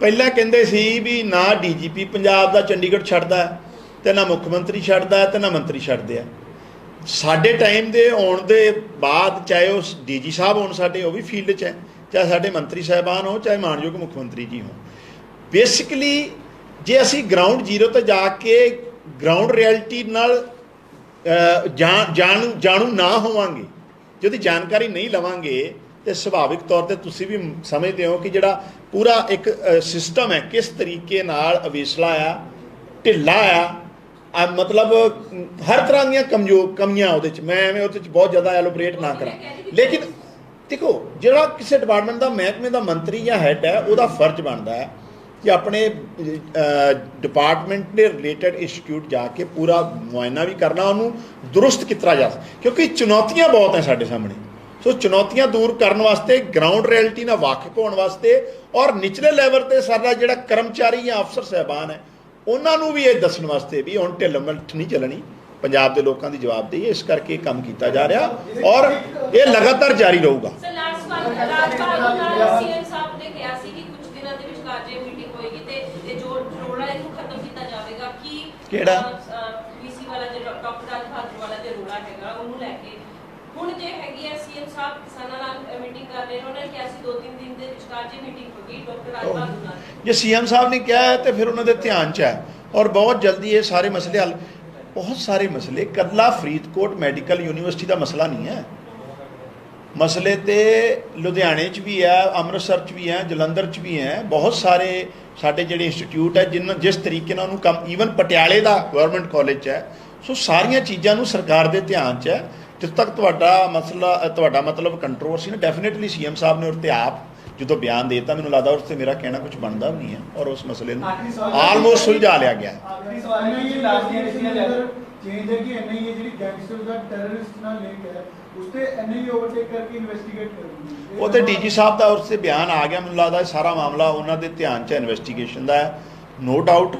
ਪਹਿਲਾਂ ਕਹਿੰਦੇ ਸੀ ਵੀ ਨਾ ਡੀਜੀਪੀ ਪੰਜਾਬ ਦਾ ਚੰਡੀਗੜ੍ਹ ਛੱਡਦਾ ਤੇ ਨਾ ਮੁੱਖ ਮੰਤਰੀ ਛੱਡਦਾ ਤੇ ਨਾ ਮੰਤਰੀ ਛੱਡਦੇ ਆ। ਸਾਡੇ ਟਾਈਮ ਦੇ ਆਉਣ ਦੇ ਬਾਅਦ ਚਾਹੇ ਉਹ ਡੀਜੀ ਸਾਹਿਬ ਹੋਣ ਸਾਡੇ, ਉਹ ਵੀ ਫੀਲਡ 'ਚ ਹੈ, ਚਾਹੇ ਸਾਡੇ ਮੰਤਰੀ ਸਾਹਿਬਾਨ ਹੋ, ਚਾਹੇ ਮਾਨਯੋਗ ਮੁੱਖ ਮੰਤਰੀ ਜੀ ਹੋਣ। ਬੇਸਿਕਲੀ ਜੇ ਅਸੀਂ ਗਰਾਊਂਡ ਜ਼ੀਰੋ ਤੇ ਜਾ ਕੇ ਗਰਾਊਂਡ ਰਿਐਲਿਟੀ ਨਾਲ ਜਾਣੂ ਨਾ ਹੋਵਾਂਗੇ, ਜੇ ਉਹਦੀ ਜਾਣਕਾਰੀ ਨਹੀਂ ਲਵਾਂਗੇ, ਤੇ ਸੁਭਾਵਿਕ ਤੌਰ ਤੇ ਤੁਸੀਂ ਵੀ ਸਮਝਦੇ ਹੋ ਕਿ ਜਿਹੜਾ ਪੂਰਾ ਇੱਕ ਸਿਸਟਮ ਹੈ ਕਿਸ ਤਰੀਕੇ ਨਾਲ ਅਵੇਸਲਾ ਆ, ਢਿੱਲਾ ਆ, ਮਤਲਬ ਹਰ ਤਰ੍ਹਾਂ ਦੀਆਂ ਕਮੀਆਂ ਉਹਦੇ 'ਚ। ਮੈਂ ਐਵੇਂ ਉਹਦੇ 'ਚ ਬਹੁਤ ਜ਼ਿਆਦਾ ਐਲੋਬਰੇਟ ਨਾ ਕਰਾਂ, ਲੇਕਿਨ ਦੇਖੋ ਜਿਹੜਾ ਕਿਸੇ ਡਿਪਾਰਟਮੈਂਟ ਦਾ ਮਹਿਕਮੇ ਦਾ ਮੰਤਰੀ ਜਾਂ ਹੈੱਡ ਹੈ, ਉਹਦਾ ਫਰਜ਼ ਬਣਦਾ ਹੈ ਕਿ ਆਪਣੇ ਡਿਪਾਰਟਮੈਂਟ ਦੇ ਰਿਲੇਟਡ ਇੰਸਟੀਚਿਊਟ ਜਾ ਕੇ ਪੂਰਾ ਮੁਆਇਨਾ ਵੀ ਕਰਨਾ, ਉਹਨੂੰ ਦੁਰਸਤ ਕੀਤਾ ਜਾ ਸਕਦਾ, ਕਿਉਂਕਿ ਚੁਣੌਤੀਆਂ ਬਹੁਤ ਹੈ ਸਾਡੇ ਸਾਹਮਣੇ। ਸੋ ਚੁਣੌਤੀਆਂ ਦੂਰ ਕਰਨ ਵਾਸਤੇ, ਗਰਾਊਂਡ ਰਿਐਲਿਟੀ ਨਾਲ ਵਾਕਿਫ ਹੋਣ ਵਾਸਤੇ, ਔਰ ਨਿਚਲੇ ਲੈਵਲ ਤੇ ਸਾਡਾ ਜਿਹੜਾ ਕਰਮਚਾਰੀ ਜਾਂ ਅਫਸਰ ਸਾਹਿਬਾਨ ਹੈ ਉਹਨਾਂ ਨੂੰ ਵੀ ਇਹ ਦੱਸਣ ਵਾਸਤੇ ਵੀ ਹੁਣ ਢਿੱਲ ਮੱਠ ਨਹੀਂ ਚੱਲਣੀ, ਪੰਜਾਬ ਦੇ ਲੋਕਾਂ ਦੀ ਜਵਾਬਦੇਹੀ, ਇਸ ਕਰਕੇ ਕੰਮ ਕੀਤਾ ਜਾ ਰਿਹਾ ਔਰ ਇਹ ਲਗਾਤਾਰ ਜਾਰੀ ਰਹੂਗਾ। ਸਰ ਲਾਸਟ ਵਾਰ ਸੀਐਮ ਸਾਹਿਬ ਨੇ ਕਿਹਾ ਸੀ ਕਿ ਕੁਝ ਦਿਨਾਂ ਦੇ ਵਿੱਚ ਕਾਰਜੇ ਮੀਟਿੰਗ ਹੋਏਗੀ ਤੇ ਇਹ ਜੋ ਰੋੜਾ ਇਹਨੂੰ ਖਤਮ ਕੀਤਾ ਜਾਵੇਗਾ। ਕਿ ਕਿਹੜਾ ਵੀਸੀ ਵਾਲਾ ਜਿਹੜਾ ਡਾਕਟਰ ਰਾਜ ਬਹਾਦਰ ਵਾਲਾ ਤੇ ਰੋੜਾ ਹੈਗਾ ਉਹਨੂੰ ਲੈ ਕੇ ਹੁਣ ਜੇ ਹੈਗੀ ਹੈ ਸੀਐਮ ਸਾਹਿਬ ਕਿਸਾਨਾਂ ਨਾਲ ਮੀਟਿੰਗ ਕਰ ਰਹੇ ਨੇ, ਉਹਨਾਂ ਨੇ ਕਿਹਾ ਸੀ 2-3 ਦਿਨ ਦੇ ਵਿੱਚ ਕਾਰਜੇ ਮੀਟਿੰਗ ਹੋਗੀ ਡਾਕਟਰ ਰਾਜ ਬਹਾਦਰ ਨਾਲ। ਜੇ ਸੀਐਮ ਸਾਹਿਬ ਨੇ ਕਿਹਾ ਹੈ ਤੇ ਫਿਰ ਉਹਨਾਂ ਦੇ ਧਿਆਨ 'ਚ ਹੈ ਔਰ ਬਹੁਤ ਜਲਦੀ ਇਹ ਸਾਰੇ ਮਸਲੇ ਹੱਲ। ਬਹੁਤ ਸਾਰੇ ਮਸਲੇ, ਇਕੱਲਾ ਫਰੀਦਕੋਟ ਮੈਡੀਕਲ ਯੂਨੀਵਰਸਿਟੀ ਦਾ ਮਸਲਾ ਨਹੀਂ ਹੈ, ਮਸਲੇ ਤੇ ਲੁਧਿਆਣੇ 'ਚ ਵੀ ਹੈ, ਅੰਮ੍ਰਿਤਸਰ 'ਚ ਵੀ ਹੈ, ਜਲੰਧਰ 'ਚ ਵੀ ਹੈ। ਬਹੁਤ ਸਾਰੇ ਸਾਡੇ ਜਿਹੜੇ ਇੰਸਟੀਚਿਊਟ ਹੈ ਜਿਸ ਤਰੀਕੇ ਨਾਲ ਉਹਨੂੰ ਕੰਮ, ਈਵਨ ਪਟਿਆਲੇ ਦਾ ਗਵਰਨਮੈਂਟ ਕਾਲਜ 'ਚ ਹੈ। ਸੋ ਸਾਰੀਆਂ ਚੀਜ਼ਾਂ ਨੂੰ ਸਰਕਾਰ ਦੇ ਧਿਆਨ 'ਚ ਹੈ। ਜਿੱਥੇ ਤੱਕ ਤੁਹਾਡਾ ਮਤਲਬ ਕੰਟਰੋਵਰਸੀ ਨਾ, ਡੈਫੀਨੇਟਲੀ ਸੀਐਮ ਸਾਹਿਬ ਨੇ ਉਹਤੇ ਆਪ ਜਦੋਂ ਬਿਆਨ ਦੇ ਦਿੱਤਾ, ਮੈਨੂੰ ਲੱਗਦਾ ਉਸ 'ਤੇ ਮੇਰਾ ਕਹਿਣਾ ਕੁਝ ਬਣਦਾ ਵੀ ਨਹੀਂ ਹੈ ਔਰ ਉਸ ਮਸਲੇ ਨੂੰ ਆਲਮੋਸਟ ਸੁਲਝਾ ਲਿਆ ਗਿਆ। ਆਖਰੀ ਸਵਾਲ ਹੈ ਇਹ ਲਾਸਟ ਈਅਰ ਚੇਂਜ ਹੈ ਕਿ ਐਨਆਈਏ ਜਿਹੜੀ ਗੈਂਗਸਟਰ ਦਾ ਟੈਰਰਿਸਟ ਨਾਲ ਲਿੰਕ ਹੈ ਉਸ ਤੇ ਐਨਆਈਏ ਓਵਰਟੇਕ ਕਰਕੇ ਇਨਵੈਸਟੀਗੇਟ ਕਰੂਗੀ। ਉਹ ਤੇ ਡੀਜੀ ਸਾਹਿਬ ਦਾ ਉਸ 'ਤੇ ਬਿਆਨ ਆ ਗਿਆ, ਮੈਨੂੰ ਲੱਗਦਾ ਸਾਰਾ ਮਾਮਲਾ ਉਹਨਾਂ ਦੇ ਧਿਆਨ 'ਚ ਇਨਵੈਸਟੀਗੇਸ਼ਨ ਦਾ ਹੈ। ਨੋ ਡਾਊਟ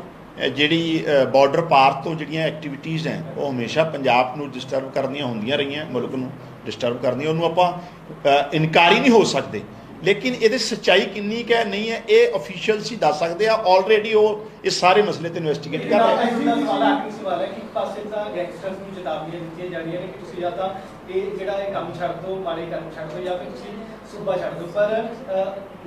ਜਿਹੜੀ ਬਾਰਡਰ ਪਾਰ ਤੋਂ ਜਿਹੜੀਆਂ ਐਕਟੀਵਿਟੀਜ਼ ਹੈ ਉਹ ਹਮੇਸ਼ਾ ਪੰਜਾਬ ਨੂੰ ਡਿਸਟਰਬ ਕਰਦੀਆਂ ਹੁੰਦੀਆਂ ਰਹੀਆਂ, ਮੁਲਕ ਨੂੰ ਡਿਸਟਰਬ ਕਰਦੀਆਂ, ਉਹਨੂੰ ਆਪਾਂ ਇਨਕਾਰੀ ਨਹੀਂ ਹੋ ਸਕਦੇ। ਲੇਕਿਨ ਇਹਦੇ ਸੱਚਾਈ ਕਿੰਨੀ ਕੁ ਹੈ ਨਹੀਂ ਹੈ ਇਹ ਅਫੀਸ਼ੀਅਲਸ ਹੀ ਦੱਸ ਸਕਦੇ ਆ। ਆਲਰੇਡੀ ਉਹ ਇਸ ਸਾਰੇ ਮਸਲੇ ਤੇ ਇਨਵੈਸਟੀਗੇਟ ਕਰ ਰਹੇ ਆਖਰੀ ਸਵਾਲ ਹੈ ਕਿ ਇੱਕ ਪਾਸੇ ਤਾਂ ਗੈਂਗਸਟਰਸ ਨੂੰ ਚੇਤਾਵਨੀਆਂ ਦਿੱਤੀਆਂ ਜਾ ਰਹੀਆਂ ਨੇ ਕਿ ਤੁਸੀਂ ਜਾਂ ਤਾਂ ਇਹ ਜਿਹੜਾ ਇਹ ਕੰਮ ਛੱਡ ਦਿਓ, ਮਾੜੇ ਕੰਮ ਛੱਡ ਦਿਓ, ਜਾਂ ਫਿਰ ਤੁਸੀਂ ਸੂਬਾ ਛੱਡ ਦਿਓ। ਪਰ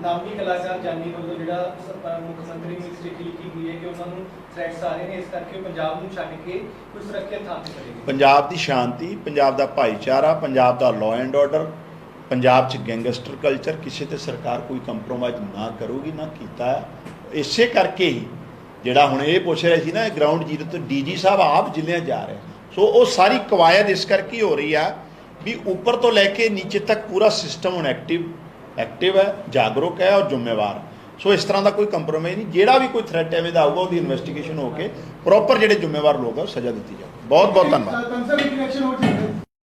ਨਾਮੀ ਕਲਾਕਾਰ ਜਾਨੀ ਵੱਲੋਂ ਜਿਹੜਾ ਮੁੱਖ ਮੰਤਰੀ ਨੂੰ ਇੱਕ ਚਿੱਠੀ ਲਿਖੀ ਗਈ ਹੈ ਕਿ ਉਹਨਾਂ ਨੂੰ ਥ੍ਰੈਟਸ ਆ ਰਹੇ ਨੇ, ਇਸ ਕਰਕੇ ਪੰਜਾਬ ਨੂੰ ਛੱਡ ਕੇ ਕੋਈ ਸੁਰੱਖਿਅਤ ਥਾਂ ਤੇ ਚਲੇ ਗਏ। ਪੰਜਾਬ ਦੀ ਸ਼ਾਂਤੀ, ਪੰਜਾਬ ਦਾ ਭਾਈਚਾਰਾ, ਪੰਜਾਬ ਦਾ ਲਾਅ ਐਂਡ ਆਰਡਰ, ਪੰਜਾਬ 'ਚ ਗੈਂਗਸਟਰ ਕਲਚਰ, ਕਿਸੇ ਤੇ ਸਰਕਾਰ ਕੋਈ ਕੰਪਰੋਮਾਈਜ਼ ਨਾ ਕਰੂਗੀ, ਨਾ ਕੀਤਾ। ਇਸੇ ਕਰਕੇ ਹੀ ਜਿਹੜਾ ਹੁਣ ਇਹ ਪੁੱਛ ਰਹੇ ਸੀ ਨਾ ਗਰਾਊਂਡ ਜ਼ੀਰੋ ਤੋਂ ਡੀਜੀ ਸਾਹਿਬ ਆਪ ਜ਼ਿਲ੍ਹਿਆਂ ਜਾ ਰਹੇ, ਸੋ ਉਹ ਸਾਰੀ ਕਵਾਇਦ ਇਸ ਕਰਕੇ ਹੋ ਰਹੀ ਆ ਵੀ ਉੱਪਰ ਤੋਂ ਲੈ ਕੇ ਨੀਚੇ ਤੱਕ ਪੂਰਾ ਸਿਸਟਮ ਹੁਣ ਐਕਟਿਵ ਹੈ, ਜਾਗਰੂਕ ਹੈ ਔਰ ਜ਼ਿੰਮੇਵਾਰ। ਸੋ ਇਸ ਤਰ੍ਹਾਂ ਦਾ ਕੋਈ ਕੰਪਰੋਮਾਈਜ਼ ਨਹੀਂ। ਜਿਹੜਾ ਵੀ ਕੋਈ ਥ੍ਰੈਟ ਐਵੇਂ ਦਾ ਆਊਗਾ ਉਹਦੀ ਇਨਵੈਸਟੀਗੇਸ਼ਨ ਹੋ ਕੇ ਪ੍ਰੋਪਰ ਜਿਹੜੇ ਜ਼ਿੰਮੇਵਾਰ ਲੋਕ ਆ ਉਹ ਸਜ਼ਾ ਦਿੱਤੀ ਜਾਊਗੀ। ਬਹੁਤ ਬਹੁਤ ਧੰਨਵਾਦ।